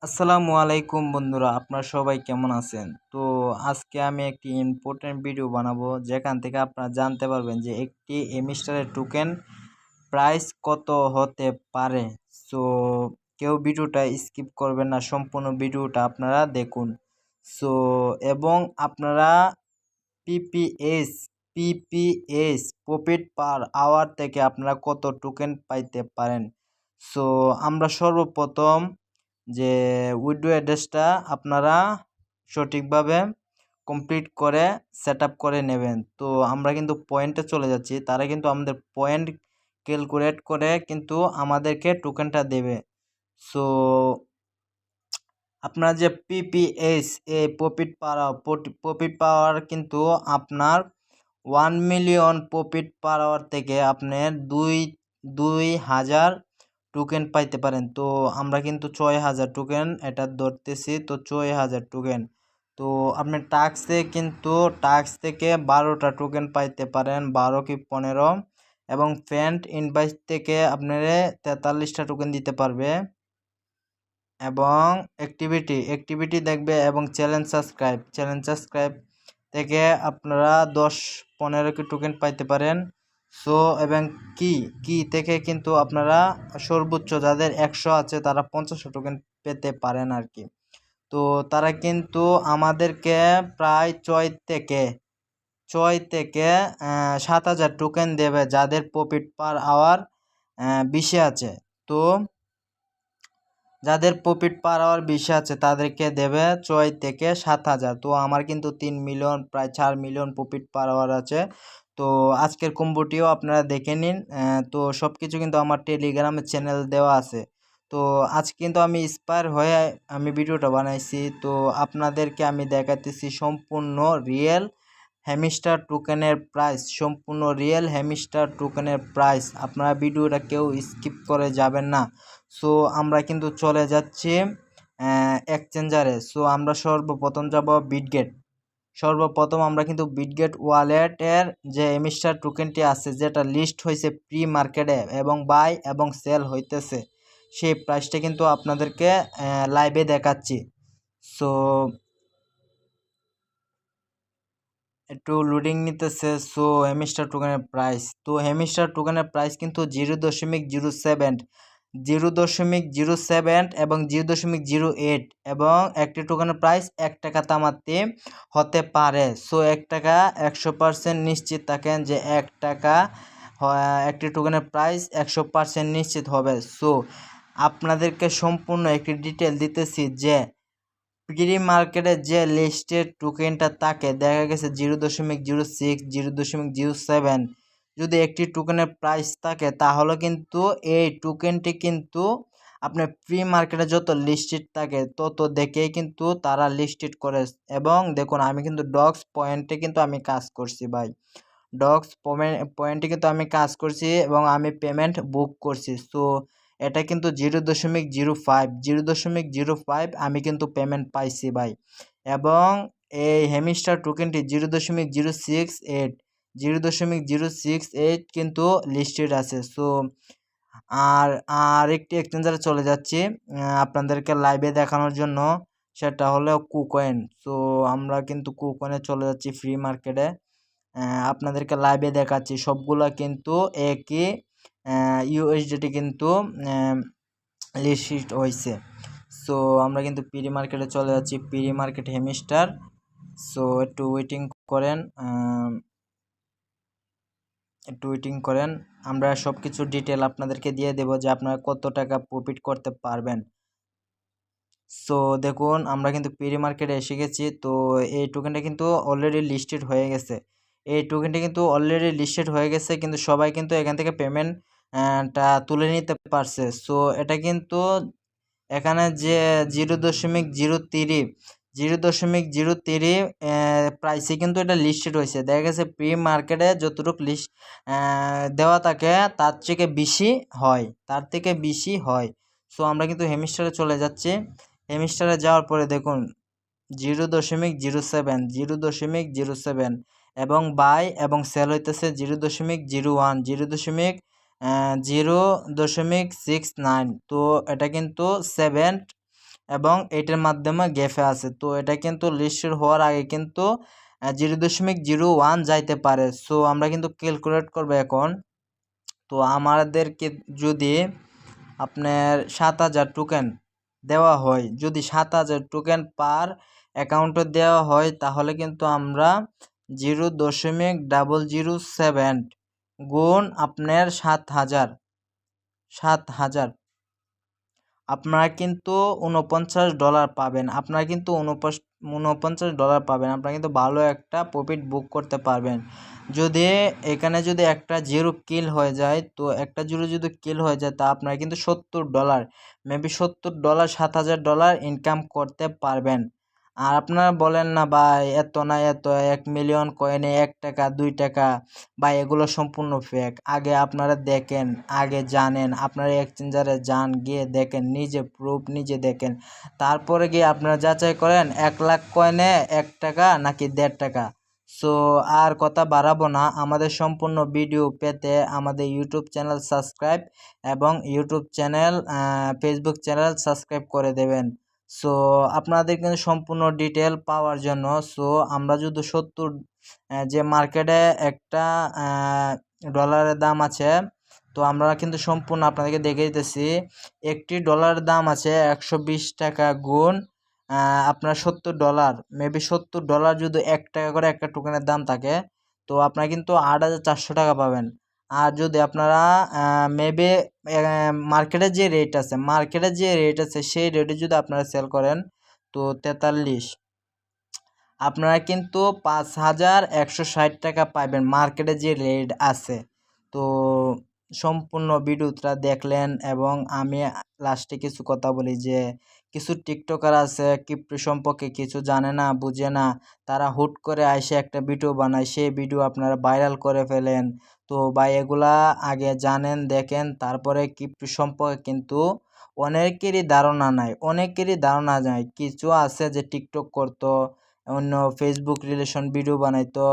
আসসালামু আলাইকুম বন্ধুরা, আপনারা সবাই কেমন আছেন? তো আজকে আমি একটি ইম্পর্টেন্ট ভিডিও বানাবো, যেখান থেকে আপনারা জানতে পারবেন যে একটি এমিস্টারের টোকেন প্রাইস কত হতে পারে। সো কেউ ভিডিওটা স্কিপ করবেন না, সম্পূর্ণ ভিডিওটা আপনারা দেখুন। সো এবং আপনারা PPS PPS profit per hour থেকে আপনারা কত টোকেন পাইতে পারেন। সো আমরা সর্বপ্রথম যে উইডো অ্যাড্রেসটা আপনারা সঠিকভাবে কমপ্লিট করে সেট করে নেবেন। তো আমরা কিন্তু পয়েন্টে চলে যাচ্ছি, তারা কিন্তু আমাদের পয়েন্ট ক্যালকুলেট করে কিন্তু আমাদেরকে টোকেনটা দেবে। সো আপনার যে পিপিএস প্রফিট পাওয়ার কিন্তু আপনার 1 মিলিয়ন প্রফিট পার আওয়ার থেকে আপনার 2,000 টোকেন পাইতে পারেন। তো আমরা কিন্তু 6,000 টোকেন এটা ধরতেছি, তো 6,000 টোকেন। তো আপনি টাস্ক থেকে 12টা টোকেন পাইতে পারেন, 12 কি 15। এবং ফ্রেন্ড ইনভাইট থেকে আপনারা 43টা টোকেন দিতে পারবে। এবং অ্যাক্টিভিটি দেখবে এবং চ্যালেঞ্জ সাবস্ক্রাইব থেকে আপনারা 10-15 কি টোকেন পাইতে পারেন। সো এবং কি থেকে কিন্তু আপনারা সর্বোচ্চ যাদের 100 আছে তারা 50 টোকেন পেতে পারেন আর কি। তো তারা কিন্তু আমাদেরকে প্রায় 6 থেকে 7,000 টোকেন দেবে যাদের প্রফিট পার আওয়ার 20 আছে। তো যাদের প্রফিট পার আওয়ার বেশি আছে তাদেরকে দেবে 6 থেকে 7,000। তো আমার কিন্তু 3 মিলিয়ন প্রায় 4 মিলিয়ন প্রফিট পার আওয়ার আছে। তো আজকের কম্বোটিও আপনারা দেখে নিন। তো সব কিছু কিন্তু আমার টেলিগ্রামে চ্যানেল দেওয়া আছে। তো আজকে কিন্তু আমি ইন্সপায়ার হয়ে আমি ভিডিওটা বানাইছি। তো আপনাদেরকে আমি দেখাতেছি সম্পূর্ণ রিয়েল হ্যামস্টার টোকেনের প্রাইস। আপনারা ভিডিওটা কেউ স্কিপ করে যাবেন না। সো আমরা কিন্তু চলে যাচ্ছি এক্সচেঞ্জারে। সো আমরা সর্বপ্রথম যাব বিটগেট। আমরা কিন্তু বিটগেট ওয়ালেটের যে এমিস্টার টোকেনটি আছে, যেটা লিস্ট হয়েছে প্রি মার্কেটে এবং বাই এবং সেল হইতেছে, সেই প্রাইসটা কিন্তু আপনাদেরকে লাইভে দেখাচ্ছি। সো একটু লোডিং নিতেছে। সো হেমিস্টার টোকেনের প্রাইস কিন্তু 0.07 এবং 0.08 এবং একটি টোকেনের প্রাইস 1 টাকা তামাতে হতে পারে। সো 1 টাকা 100% নিশ্চিত থাকেন যে 1 টাকা একটি টোকেনের প্রাইস 100% নিশ্চিত হবে। সো আপনাদেরকে সম্পূর্ণ একটি ডিটেল দিতেছি যে প্রি মার্কেটে যে লিস্টেড টোকেনটা থাকে, দেখা গেছে 0.06 0.07 যদি একটি টোকেনের প্রাইস থাকে, তাহলে কিন্তু এই টোকেনটি কিন্তু আপনার প্রি মার্কেটে যত লিস্টেড থাকে তত দেখেই কিন্তু তারা লিস্টেড করে। এবং দেখুন আমি কিন্তু ডক্স পয়েন্টে কিন্তু আমি কাজ করছি ভাই, এবং আমি পেমেন্ট বুক করছি। সো এটা কিন্তু 0.05 আমি কিন্তু পেমেন্ট পাইছি ভাই। এবং এই হেমিস্টার টোকেনটি 0.068 কিন্তু লিস্টেড আছে। সো আর একটি এক্সচেঞ্জারে চলে যাচ্ছি আপনাদেরকে লাইভে দেখানোর জন্য, সেটা হলো কুকয়েন। সো আমরা কিন্তু কুকয়েনে চলে যাচ্ছি ফ্রি মার্কেটে, আপনাদেরকে লাইভে দেখাচ্ছি। সবগুলো কিন্তু একই ইউএসডিটি কিন্তু লিস্ট হয়েছে। সো আমরা কিন্তু প্রি মার্কেটে চলে যাচ্ছি, প্রি মার্কেট হেমিস্টার। সো একটু ওয়েটিং করেন, আমরা সব কিছু ডিটেল আপনাদেরকে দিয়ে দেব যে আপনারা কত টাকা প্রফিট করতে পারবেন। সো দেখুন আমরা কিন্তু প্রি মার্কেটে এসে গেছি। তো এই টোকেনটা কিন্তু অলরেডি লিস্টেড হয়ে গেছে, কিন্তু সবাই কিন্তু এখান থেকে পেমেন্টটা তুলে নিতে পারছে। সো এটা কিন্তু এখানে যে 0.03 প্রাইসে কিন্তু এটা লিস্টেড হয়েছে। দেখা গেছে প্রি মার্কেটে যতটুকু লিস্ট দেওয়া থাকে তার থেকে বেশি হয়। সো আমরা কিন্তু হেমিস্টারে চলে যাচ্ছি। হেমিস্টারে যাওয়ার পরে দেখুন 0.07 এবং বাই এবং সেল হইতেছে 0.01 0.69। তো এটা কিন্তু এবং এটার মাধ্যমে গ্যাপে আছে। তো এটা কিন্তু লিস্টেড হওয়ার আগে কিন্তু 0.01 যাইতে পারে। সো আমরা কিন্তু ক্যালকুলেট করবো এখন। তো আমাদেরকে যদি আপনার 7,000 টোকেন দেওয়া হয়, যদি 7,000 টোকেন পার অ্যাকাউন্টে দেওয়া হয়, তাহলে কিন্তু আমরা 0.007 গুণ আপনার 7,000 আপনারা কিন্তু $49 পাবেন। আপনারা কিন্তু $49 পাবেন। আপনারা কিন্তু ভালো একটা প্রফিট বুক করতে পারবেন। যদি এখানে যদি একটা জিরো কিল হয়ে যায়, তো একটা জিরো যদি কিল হয়ে যায়, তা আপনারা কিন্তু $70 মেবি $70 $7,000 ইনকাম করতে পারবেন। আর আপনারা বলেন না ভাই এত না এত, 1 মিলিয়ন কয়েনে 1 টাকা 2 টাকা, ভাই এগুলো সম্পূর্ণ ফেক। আগে আপনারা দেখেন, আগে জানেন, আপনারা এক্সচেঞ্জারে যান, গিয়ে দেখেন, নিজে প্রুফ নিজে দেখেন, তারপরে গিয়ে আপনারা যাচাই করেন 1 লাখ কয়েনে 1 টাকা নাকি 1.5 টাকা। সো আর কথা বাড়াবো না, আমাদের সম্পূর্ণ ভিডিও পেতে আমাদের ইউটিউব চ্যানেল সাবস্ক্রাইব এবং YouTube channel Facebook channel subscribe করে দেবেন। সো আপনাদের কিন্তু সম্পূর্ণ ডিটেল পাওয়ার জন্য, সো আমরা যদি 70 যে মার্কেটে একটা ডলারের দাম আছে, তো আমরা কিন্তু সম্পূর্ণ আপনাদেরকে দেখে দিতেছি। একটি ডলারের দাম আছে 120 টাকা গুণ আপনার $70, মেবি $70 যদি 1 টাকা করে একটা টোকেনের দাম থাকে, তো আপনারা কিন্তু 8,400 টাকা পাবেন। আর যদি আপনারা মেবি মার্কেটে যে রেট আছে সেই রেটে যদি আপনারা সেল করেন, তো 43 আপনারা কিন্তু 5,160 টাকা পাবেন মার্কেটে যে রেট আছে। তো সম্পূর্ণ ভিডিওটা দেখলেন, এবং আমি লাস্টে কিছু কথা বলি যে কিছু টিকটকার আছে ক্রিপ্টো সম্পর্কে কিছু জানে না, বুঝে না, তারা হুট করে এসে একটা ভিডিও বানায়, সেই ভিডিও আপনারা ভাইরাল করে ফেলেন। তো ভাই এগুলা আগে জানেন, দেখেন, তারপরে ক্রিপ্টো সম্পর্কে কিন্তু অনেকেরই ধারণা নাই। কিছু আছে যে টিকটক করতো, অন্য ফেসবুক রিলেশন ভিডিও বানাইতো,